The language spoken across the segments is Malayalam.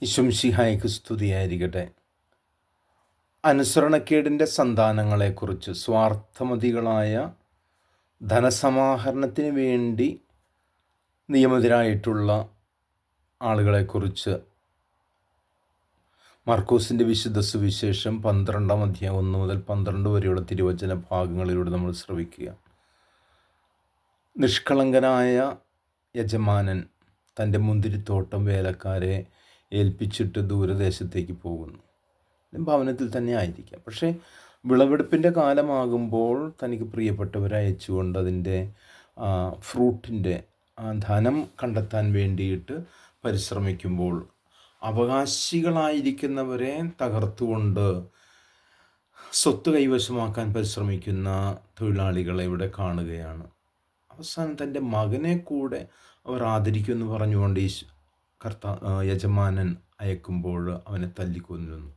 ഈശോമിശിഹായ്ക്ക് സ്തുതിയായിരിക്കട്ടെ. അനുസരണക്കേടിൻ്റെ സന്താനങ്ങളെക്കുറിച്ച്, സ്വാർത്ഥമതികളായ ധനസമാഹരണത്തിന് വേണ്ടി നിയമിതരായിട്ടുള്ള ആളുകളെക്കുറിച്ച് മർക്കോസിൻ്റെ വിശുദ്ധ സുവിശേഷം 12-ാം അധ്യായം 1 മുതൽ 12 വരെയുള്ള തിരുവചന ഭാഗങ്ങളിലൂടെ നമ്മൾ ശ്രവിക്കുക. നിഷ്കളങ്കനായ യജമാനൻ തൻ്റെ മുന്തിരിത്തോട്ടം വേലക്കാരെ ഏൽപ്പിച്ചിട്ട് ദൂരദേശത്തേക്ക് പോകുന്നു. ഭവനത്തിൽ തന്നെ ആയിരിക്കാം. പക്ഷേ വിളവെടുപ്പിൻ്റെ കാലമാകുമ്പോൾ തനിക്ക് പ്രിയപ്പെട്ടവരെ അയച്ചുകൊണ്ട് അതിൻ്റെ ഫ്രൂട്ടിൻ്റെ ധനം കണ്ടെത്താൻ വേണ്ടിയിട്ട് പരിശ്രമിക്കുമ്പോൾ അവകാശികളായിരിക്കുന്നവരെ തകർത്തുകൊണ്ട് സ്വത്ത് കൈവശമാക്കാൻ പരിശ്രമിക്കുന്ന തൊഴിലാളികളെ ഇവിടെ കാണുകയാണ്. അവസാനം തൻ്റെ മകനെ കൂടെ അവർ ആദരിക്കുമെന്ന് പറഞ്ഞുകൊണ്ട് യജമാനൻ അയക്കുമ്പോൾ അവനെ തല്ലിക്കൊല്ലുന്നു.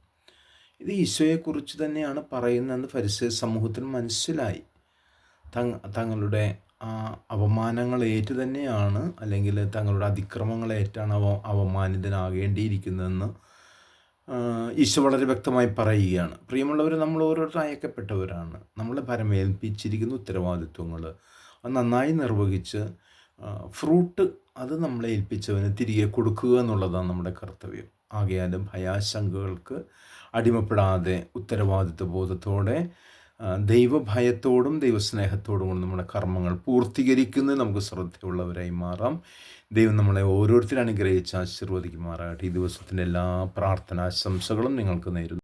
ഇത് ഈശോയെക്കുറിച്ച് തന്നെയാണ് പറയുന്നതെന്ന് ഫരിസേയ സമൂഹത്തിന് മനസ്സിലായി. തങ്ങളുടെ അവമാനങ്ങൾ ഏറ്റു തന്നെയാണ്, അല്ലെങ്കിൽ തങ്ങളുടെ അതിക്രമങ്ങളേറ്റാണ് അവമാനിതനാകേണ്ടിയിരിക്കുന്നതെന്ന് ഈശോ വളരെ വ്യക്തമായി പറയുകയാണ്. പ്രിയമുള്ളവർ, നമ്മൾ ഓരോരുത്തരും അയക്കപ്പെട്ടവരാണ്. നമ്മളെ ഭരമേൽപ്പിച്ചിരിക്കുന്ന ഉത്തരവാദിത്വങ്ങൾ അത് നന്നായി നിർവഹിച്ച് ഫ്രൂട്ട് അത് നമ്മളെ ഏൽപ്പിച്ചവന് തിരികെ കൊടുക്കുക എന്നുള്ളതാണ് നമ്മുടെ കർത്തവ്യം. ആകയാലും ഭയാശങ്കകൾക്ക് അടിമപ്പെടാതെ ഉത്തരവാദിത്വ ബോധത്തോടെ ദൈവഭയത്തോടും ദൈവസ്നേഹത്തോടും നമ്മുടെ കർമ്മങ്ങൾ പൂർത്തീകരിക്കുന്നത് നമുക്ക് ശ്രദ്ധയുള്ളവരായി മാറാം. ദൈവം നമ്മളെ ഓരോരുത്തരും അനുഗ്രഹിച്ച് ആശീർവദിക്കുമാറാകട്ടെ. ഈ ദിവസത്തിൻ്റെ എല്ലാ പ്രാർത്ഥനാശംസകളും നിങ്ങൾക്ക് നേരുന്നു.